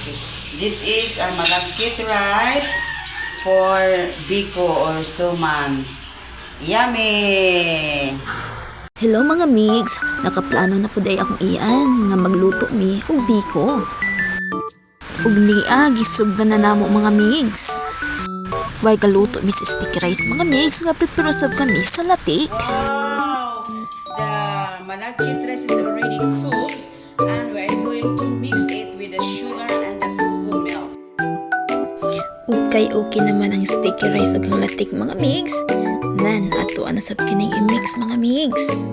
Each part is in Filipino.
Okay. This is a malagkit rice for biko or suman. Yummy! Hello mga migs, nakaplano na po day akong iyan nga magluto mi og biko. Ug niya gisugdan na namo mga migs. Way kaluto mi sa sticky rice mga migs nga prepare sab kami sa latik. Wow! The malagkit rice is already cooked and we're going to mix it with the sugar and the cocoa milk. Okay naman ang sticky rice ug ang latik mga migs. Nan ato na sab kining i-mix mga migs.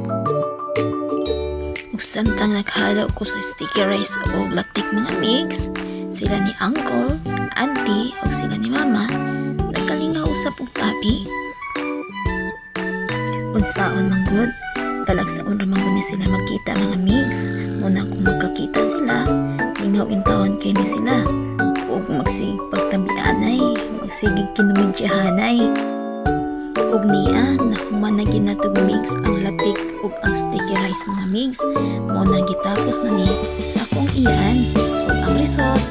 Ug samtang naghalo ko sa sticky rice ug latik mga migs, sila ni uncle, auntie ug sila ni mama nagkalingaw usab og tabi. Unsaon man gud, talagsaon ra man gud ni sila magkita mga migs. Muna kung magkakita sila, lingaw intawon kay ni sila ug magsipagtabianay, magsigig kinumidyahanay. Ug niya nahuman na ginatog mix ang latik ug ang sticky rice mga migs. Mo na gitapos na ni sa akong iyan ug ang result,